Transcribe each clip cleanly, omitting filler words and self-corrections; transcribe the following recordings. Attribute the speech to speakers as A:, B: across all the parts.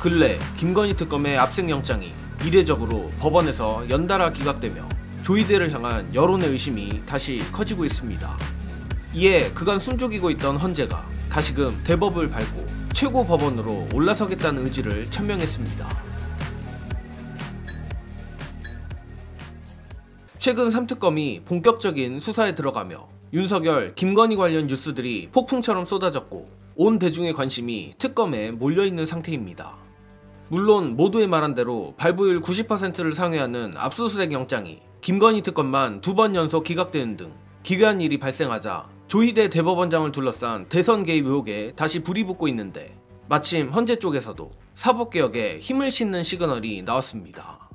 A: 근래 김건희 특검의 압승영장이 이례적으로 법원에서 연달아 기각되며 조이대를 향한 여론의 의심이 다시 커지고 있습니다. 이에 그간 숨죽이고 있던 헌재가 다시금 대법을 밟고 최고법원으로 올라서겠다는 의지를 천명했습니다. 최근 3특검이 본격적인 수사에 들어가며 윤석열, 김건희 관련 뉴스들이 폭풍처럼 쏟아졌고 온 대중의 관심이 특검에 몰려있는 상태입니다. 물론 모두의 말한 대로 발부율 90%를 상회하는 압수수색 영장이 김건희 특검만 2번 연속 기각되는 등 기괴한 일이 발생하자 조희대 대법원장을 둘러싼 대선 개입 의혹에 다시 불이 붙고 있는데 마침 헌재 쪽에서도 사법개혁에 힘을 싣는 시그널이 나왔습니다.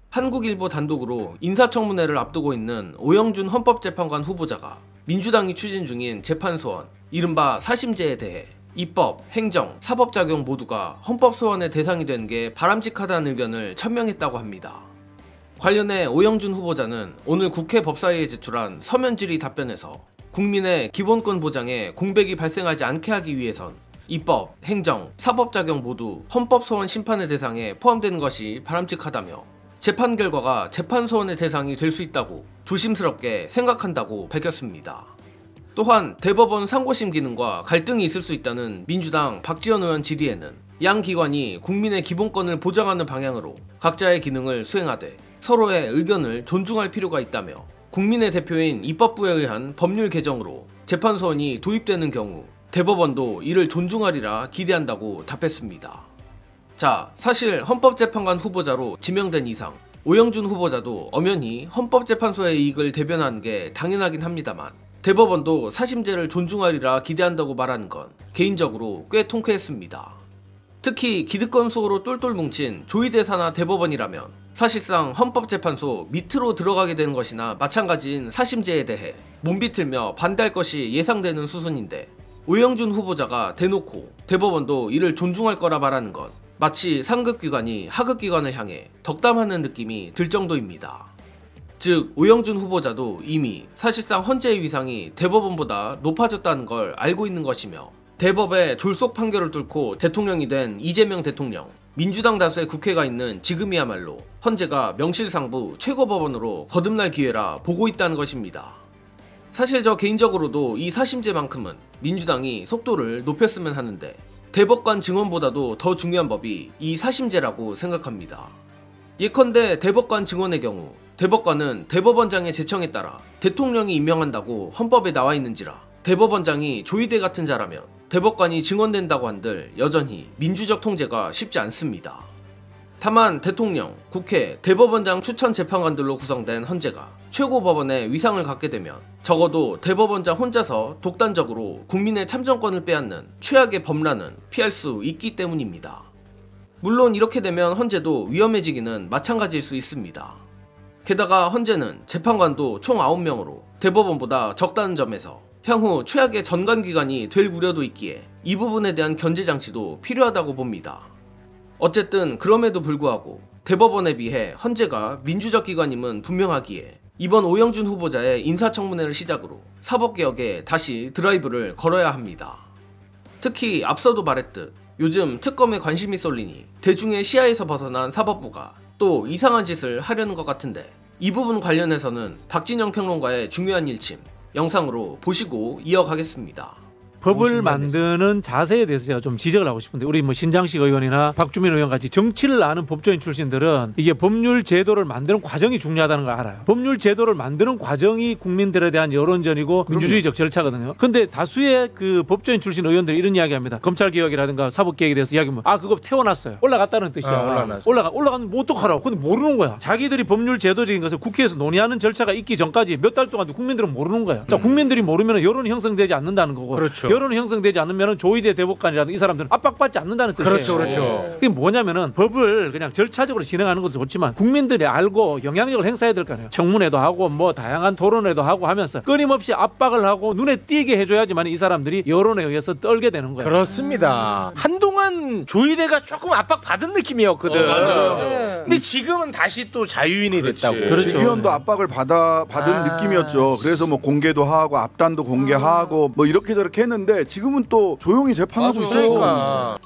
A: 한국일보 단독으로 인사청문회를 앞두고 있는 오영준 헌법재판관 후보자가 민주당이 추진 중인 재판소원, 이른바 사심제에 대해 입법, 행정, 사법작용 모두가 헌법소원의 대상이 되는 게 바람직하다는 의견을 천명했다고 합니다. 관련해 오영준 후보자는 오늘 국회 법사위에 제출한 서면 질의 답변에서 국민의 기본권 보장에 공백이 발생하지 않게 하기 위해선 입법, 행정, 사법작용 모두 헌법소원 심판의 대상에 포함되는 것이 바람직하다며 재판 결과가 재판소원의 대상이 될 수 있다고 조심스럽게 생각한다고 밝혔습니다. 또한 대법원 상고심 기능과 갈등이 있을 수 있다는 민주당 박지원 의원 질의에는 양 기관이 국민의 기본권을 보장하는 방향으로 각자의 기능을 수행하되 서로의 의견을 존중할 필요가 있다며 국민의 대표인 입법부에 의한 법률 개정으로 재판소원이 도입되는 경우 대법원도 이를 존중하리라 기대한다고 답했습니다. 자, 사실 헌법재판관 후보자로 지명된 이상 오영준 후보자도 엄연히 헌법재판소의 이익을 대변하는 게 당연하긴 합니다만 대법원도 사심제를 존중하리라 기대한다고 말하는 건 개인적으로 꽤 통쾌했습니다. 특히 기득권 수호로 똘똘 뭉친 조희대 산하 대법원이라면 사실상 헌법재판소 밑으로 들어가게 되는 것이나 마찬가지인 사심제에 대해 몸비틀며 반대할 것이 예상되는 수순인데 오영준 후보자가 대놓고 대법원도 이를 존중할 거라 말하는 건 마치 상급기관이 하급기관을 향해 덕담하는 느낌이 들 정도입니다. 즉 오영준 후보자도 이미 사실상 헌재의 위상이 대법원보다 높아졌다는 걸 알고 있는 것이며 대법의 졸속 판결을 뚫고 대통령이 된 이재명 대통령, 민주당 다수의 국회가 있는 지금이야말로 헌재가 명실상부 최고법원으로 거듭날 기회라 보고 있다는 것입니다. 사실 저 개인적으로도 이 사심제만큼은 민주당이 속도를 높였으면 하는데 대법관 증언보다도 더 중요한 법이 이 사심제라고 생각합니다. 예컨대 대법관 증언의 경우 대법관은 대법원장의 제청에 따라 대통령이 임명한다고 헌법에 나와 있는지라 대법원장이 조희대 같은 자라면 대법관이 증언된다고 한들 여전히 민주적 통제가 쉽지 않습니다. 다만 대통령, 국회, 대법원장 추천 재판관들로 구성된 헌재가 최고법원의 위상을 갖게 되면 적어도 대법원장 혼자서 독단적으로 국민의 참정권을 빼앗는 최악의 범란은 피할 수 있기 때문입니다. 물론 이렇게 되면 헌재도 위험해지기는 마찬가지일 수 있습니다. 게다가 헌재는 재판관도 총 9명으로 대법원보다 적다는 점에서 향후 최악의 전관기관이 될 우려도 있기에 이 부분에 대한 견제장치도 필요하다고 봅니다. 어쨌든 그럼에도 불구하고 대법원에 비해 헌재가 민주적 기관임은 분명하기에 이번 오영준 후보자의 인사청문회를 시작으로 사법개혁에 다시 드라이브를 걸어야 합니다. 특히 앞서도 말했듯 요즘 특검에 관심이 쏠리니 대중의 시야에서 벗어난 사법부가 또 이상한 짓을 하려는 것 같은데 이 부분 관련해서는 박진영 평론가의 중요한 일침 영상으로 보시고 이어가겠습니다.
B: 법을 만드는 자세에 대해서 제가 좀 지적을 하고 싶은데 우리 뭐 신장식 의원이나 박주민 의원 같이 정치를 아는 법조인 출신들은 이게 법률 제도를 만드는 과정이 중요하다는 걸 알아요. 법률 제도를 만드는 과정이 국민들에 대한 여론전이고 민주주의적 절차거든요. 근데 다수의 그 법조인 출신 의원들이 이런 이야기합니다. 검찰개혁이라든가 사법개혁에 대해서 이야기하면 아 그거 태워놨어요. 올라갔다는 뜻이야. 올라가면 뭐 어떡하라고. 근데 모르는 거야. 자기들이 법률 제도적인 것을 국회에서 논의하는 절차가 있기 전까지 몇 달 동안 국민들은 모르는 거야. 자, 국민들이 모르면 여론이 형성되지 않는다는 거고.
C: 그렇죠.
B: 여론이 형성되지 않으면 조희대 대법관이라든 이 사람들은 압박받지 않는다는 뜻이에요.
C: 그렇죠.
B: 그게 뭐냐면은 법을 그냥 절차적으로 진행하는 것도 좋지만 국민들이 알고 영향력을 행사해야 될 거 아니에요. 청문회도 하고 뭐 다양한 토론회도 하고 하면서 끊임없이 압박을 하고 눈에 띄게 해줘야지만 이 사람들이 여론에 의해서 떨게 되는 거예요.
C: 그렇습니다. 한동안 조희대가 조금 압박받은 느낌이었거든.
D: 맞아요.
C: 근데 지금은 다시 또 자유인이 됐다고.
B: 그렇죠.
E: 지휘원도 압박을 받은 느낌이었죠. 그래서 뭐 공개도 하고 앞단도 공개하고 뭐 이렇게 저렇게 했는데 지금은 또 조용히 재판하고 있어요.
C: 그러니까.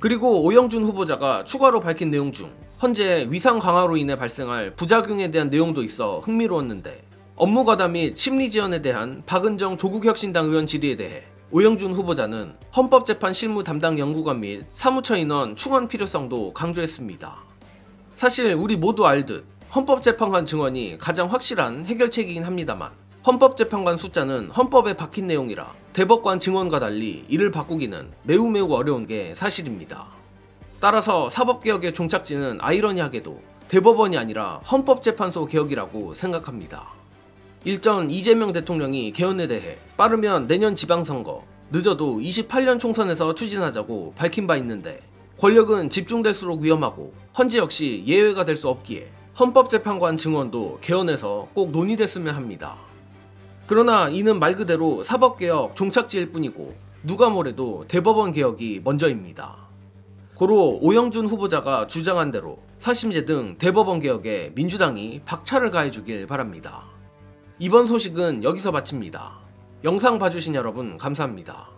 A: 그리고 오영준 후보자가 추가로 밝힌 내용 중 헌재 위상 강화로 인해 발생할 부작용에 대한 내용도 있어 흥미로웠는데, 업무 과다 및 심리 지원에 대한 박은정 조국혁신당 의원 질의에 대해 오영준 후보자는 헌법재판 실무 담당 연구관 및 사무처 인원 충원 필요성도 강조했습니다. 사실 우리 모두 알듯 헌법재판관 증언이 가장 확실한 해결책이긴 합니다만, 헌법재판관 숫자는 헌법에 박힌 내용이라 대법관 증언과 달리 이를 바꾸기는 매우 어려운 게 사실입니다. 따라서 사법개혁의 종착지는 아이러니하게도 대법원이 아니라 헌법재판소 개혁이라고 생각합니다. 일전 이재명 대통령이 개헌에 대해 빠르면 내년 지방선거, 늦어도 28년 총선에서 추진하자고 밝힌 바 있는데, 권력은 집중될수록 위험하고 헌재 역시 예외가 될 수 없기에 헌법재판관 증언도 개헌에서 꼭 논의됐으면 합니다. 그러나 이는 말 그대로 사법개혁 종착지일 뿐이고 누가 뭐래도 대법원 개혁이 먼저입니다. 고로 오영준 후보자가 주장한 대로 사심제 등 대법원 개혁에 민주당이 박차를 가해주길 바랍니다. 이번 소식은 여기서 마칩니다. 영상 봐주신 여러분 감사합니다.